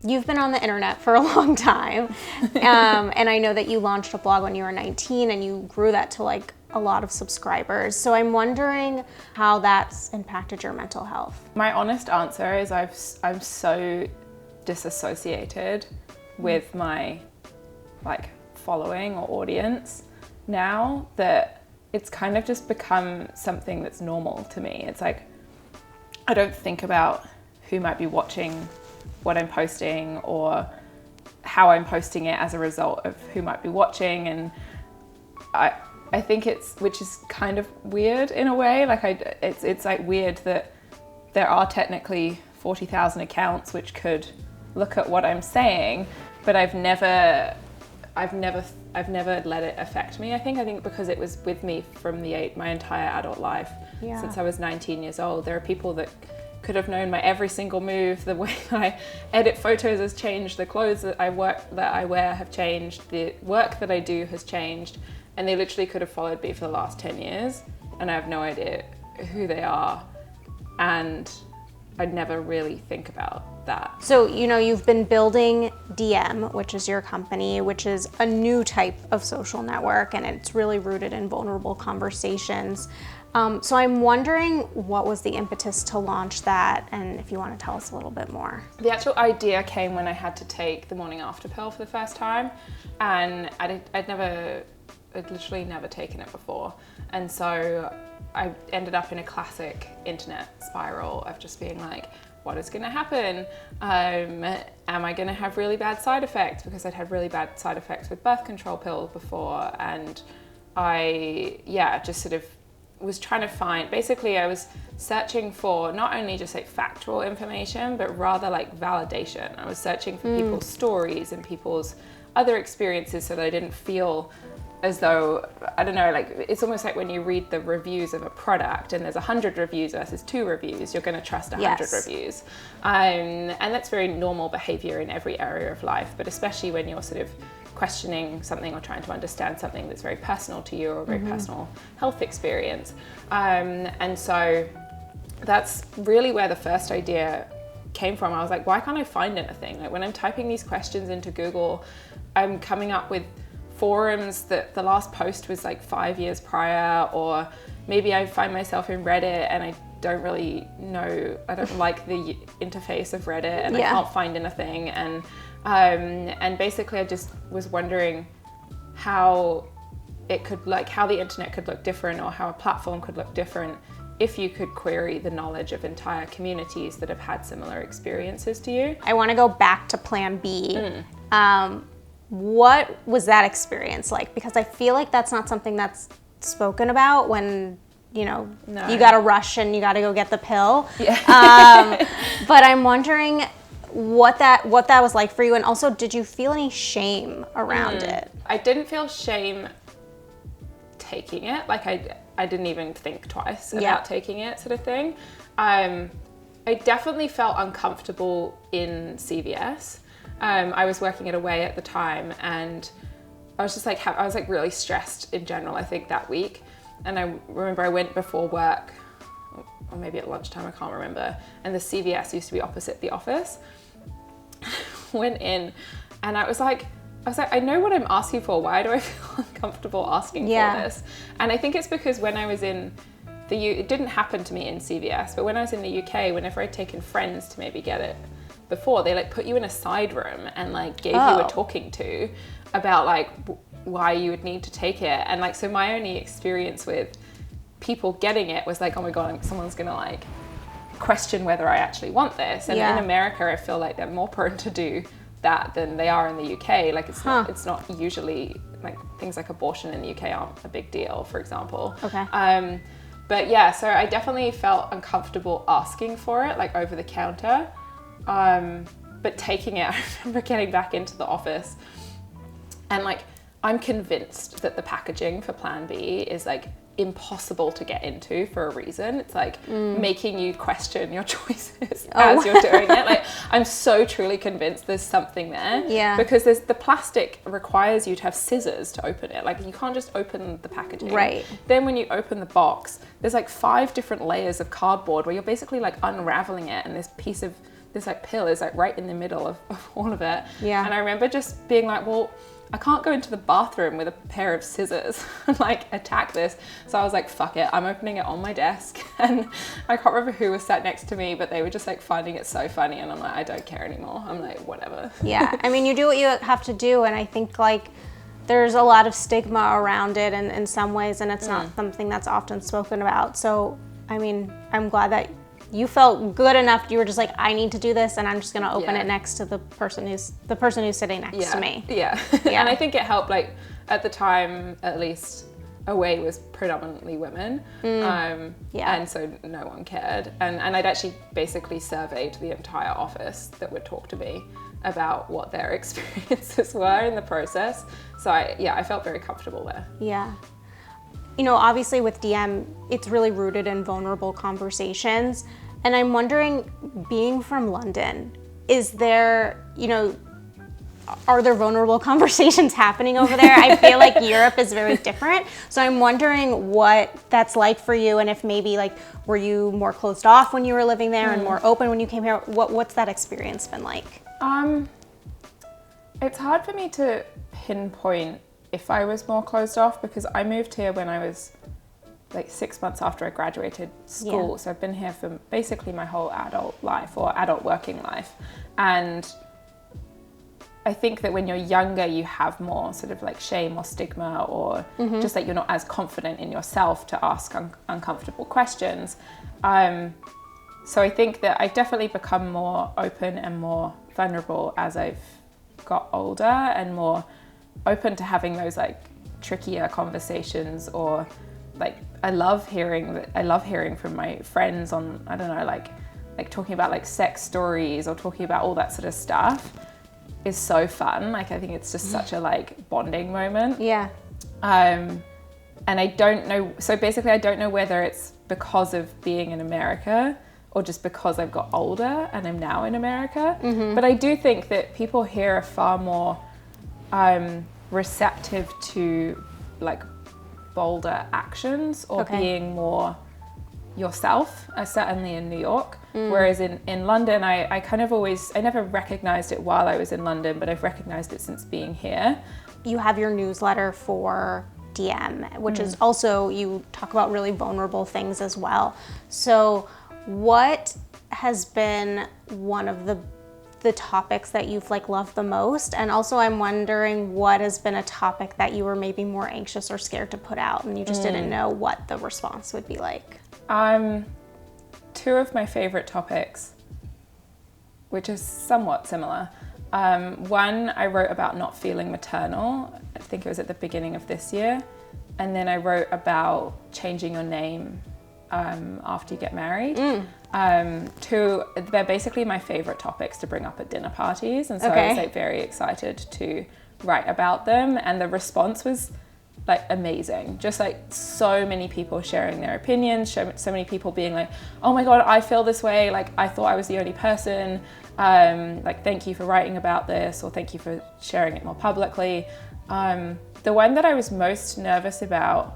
you've been on the internet for a long time. And I know that you launched a blog when you were 19 and you grew that to like a lot of subscribers. So I'm wondering how that's impacted your mental health. My honest answer is I'm so disassociated with my like following or audience now that it's kind of just become something that's normal to me. It's like, I don't think about who might be watching what I'm posting or how I'm posting it as a result of who might be watching. And I think which is kind of weird in a way. Like it's like weird that there are technically 40,000 accounts which could look at what I'm saying, but I've never let it affect me. I think because it was with me from my entire adult life, since I was 19 years old. There are people that could have known my every single move, the way I edit photos has changed, the clothes that I wear have changed, the work that I do has changed, and they literally could have followed me for the last 10 years, and I have no idea who they are, and I'd never really think about that. So, you've been building Diem, which is your company, which is a new type of social network, and it's really rooted in vulnerable conversations. So I'm wondering what was the impetus to launch that, and if you want to tell us a little bit more. The actual idea came when I had to take the morning after pill for the first time, and I'd literally never taken it before. And so I ended up in a classic internet spiral of just being like, what is going to happen? Am I going to have really bad side effects? Because I'd had really bad side effects with birth control pills before. And I just sort of was trying to find, basically I was searching for not only just like factual information, but rather like validation. I was searching for people's stories and people's other experiences so that I didn't feel as though, I don't know, like it's almost like when you read the reviews of a product and there's 100 reviews versus 2 reviews, you're going to trust 100 reviews. And that's very normal behavior in every area of life, but especially when you're sort of questioning something or trying to understand something that's very personal to you or a very personal health experience. And so that's really where the first idea came from. I was like, why can't I find anything? Like when I'm typing these questions into Google, I'm coming up with forums that the last post was like 5 years prior, or maybe I find myself in Reddit and I don't really know, I don't like the interface of Reddit and I can't find anything. And basically I just was wondering how it could, like how the internet could look different or how a platform could look different if you could query the knowledge of entire communities that have had similar experiences to you. I want to go back to Plan B. What was that experience like? Because I feel like that's not something that's spoken about when, you got to rush and you got to go get the pill. But I'm wondering what that was like for you, and also did you feel any shame around it? I didn't feel shame taking it. Like I didn't even think twice about taking it, sort of thing. I definitely felt uncomfortable in CVS. I was working at Away at the time, and I was just like, I was like really stressed in general, I think, that week. And I remember I went before work, or maybe at lunchtime, I can't remember. And the CVS used to be opposite the office. Went in, and I was like, I know what I'm asking for. Why do I feel uncomfortable asking for this? And I think it's because when I was in it didn't happen to me in CVS, but when I was in the UK, whenever I'd taken friends to maybe get it before, they like put you in a side room and like gave you a talking to about like why you would need to take it. And like, so my only experience with people getting it was like, oh my God, someone's gonna like question whether I actually want this. And in America, I feel like they're more prone to do that than they are in the UK. Like it's not usually, like things like abortion in the UK aren't a big deal, for example. But yeah, so I definitely felt uncomfortable asking for it, like over the counter. But taking it, I remember getting back into the office and like, I'm convinced that the packaging for Plan B is like impossible to get into for a reason. It's like making you question your choices as you're doing it. Like, I'm so truly convinced there's something there. Because the plastic requires you to have scissors to open it. Like, you can't just open the packaging. Then when you open the box, there's like 5 different layers of cardboard where you're basically like unraveling it, and this this like pill is like right in the middle of all of it. Yeah. And I remember just being like, well, I can't go into the bathroom with a pair of scissors and like attack this. So I was like, fuck it, I'm opening it on my desk. And I can't remember who was sat next to me, but they were just like finding it so funny. And I'm like, I don't care anymore. I'm like, whatever. Yeah, I mean, you do what you have to do. And I think like there's a lot of stigma around it in some ways, and it's not something that's often spoken about. So, I mean, I'm glad that you felt good enough. You were just like, I need to do this, and I'm just gonna open it next to the person who's sitting next to me. Yeah. And I think it helped. Like at the time, at least, Away was predominantly women, and so no one cared. And I'd actually basically surveyed the entire office that would talk to me about what their experiences were in the process. So I felt very comfortable there. Yeah. You know, obviously with Diem, it's really rooted in vulnerable conversations. And I'm wondering, being from London, is there, you know, are there vulnerable conversations happening over there? I feel like Europe is very different. So I'm wondering what that's like for you, and if maybe like, were you more closed off when you were living there and more open when you came here? What's that experience been like? It's hard for me to pinpoint if I was more closed off, because I moved here when I was like 6 months after I graduated school. Yeah. So I've been here for basically my whole adult life, or adult working life. And I think that when you're younger, you have more sort of like shame or stigma, or just like you're not as confident in yourself to ask uncomfortable questions. So I think that I've definitely become more open and more vulnerable as I've got older, and more open to having those like trickier conversations, or like I love hearing from my friends on, I don't know, like talking about like sex stories or talking about all that sort of stuff is so fun. Like I think it's just such a like bonding moment. Yeah. And I don't know, so basically I don't know whether it's because of being in America or just because I've got older and I'm now in America. But I do think that people here are far more receptive to like bolder actions, or being more yourself, certainly in New York. Whereas in London, I kind of I never recognized it while I was in London, but I've recognized it since being here. You have your newsletter for Diem, which is also, you talk about really vulnerable things as well. So what has been one of the topics that you've like loved the most? And also I'm wondering what has been a topic that you were maybe more anxious or scared to put out and you just didn't know what the response would be like? Two of my favorite topics, which is somewhat similar. One, I wrote about not feeling maternal. I think it was at the beginning of this year. And then I wrote about changing your name after you get married. They're basically my favorite topics to bring up at dinner parties. And so I was like very excited to write about them. And the response was like amazing. Just like so many people sharing their opinions, so many people being like, oh my God, I feel this way. Like I thought I was the only person. Like, thank you for writing about this, or thank you for sharing it more publicly. The one that I was most nervous about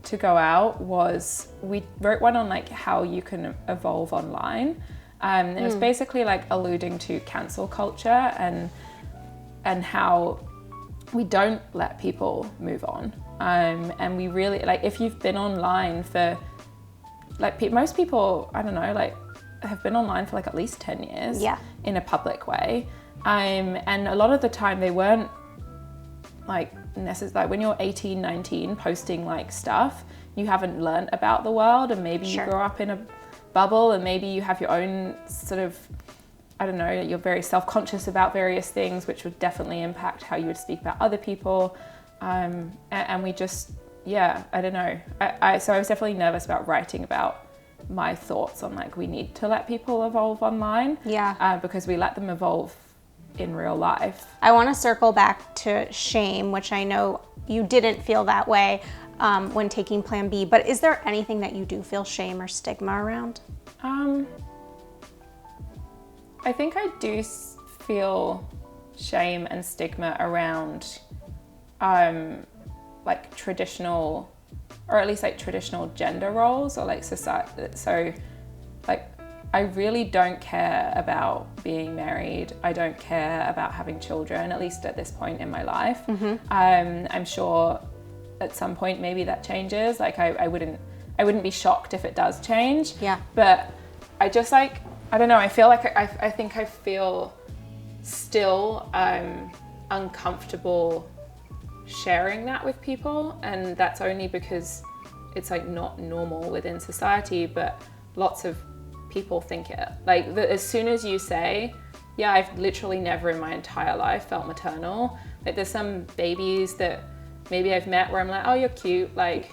to go out was, we wrote one on like how you can evolve online. It was basically like alluding to cancel culture and how we don't let people move on. And we really, like, if you've been online for, like, most people, I don't know, like, have been online for like at least 10 years in a public way. And a lot of the time they weren't like necessarily, like when you're 18, 19 posting like stuff, you haven't learned about the world, and maybe you grow up in a bubble, and maybe you have your own sort of, I don't know, you're very self-conscious about various things, which would definitely impact how you would speak about other people. And we just, I don't know. So I was definitely nervous about writing about my thoughts on like, we need to let people evolve online. Because we let them evolve in real life. I want to circle back to shame, which I know you didn't feel that way when taking Plan B, but is there anything that you do feel shame or stigma around? I think I do feel shame and stigma around like traditional, or at least like traditional gender roles, or like society. So like I really don't care about being married. I don't care about having children, at least at this point in my life. I'm sure at some point maybe that changes. Like I wouldn't be shocked if it does change. Yeah. But I just like, I don't know, I feel like I think I feel still uncomfortable sharing that with people, and that's only because it's like not normal within society, but lots of people think it. Like as soon as you say, yeah, I've literally never in my entire life felt maternal. Like there's some babies that maybe I've met where I'm like, oh, you're cute, like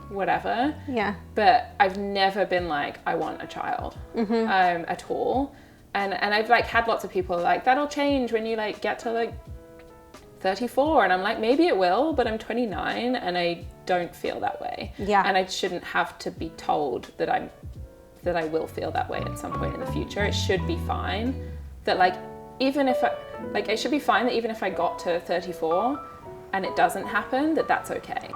whatever. Yeah. But I've never been like, I want a child at all. And I've like had lots of people like, that'll change when you like get to like 34. And I'm like, maybe it will, but I'm 29 and I don't feel that way. Yeah. And I shouldn't have to be told that I will feel that way at some point in the future. It should be fine that like, even if it should be fine that even if I got to 34 and it doesn't happen, that's okay.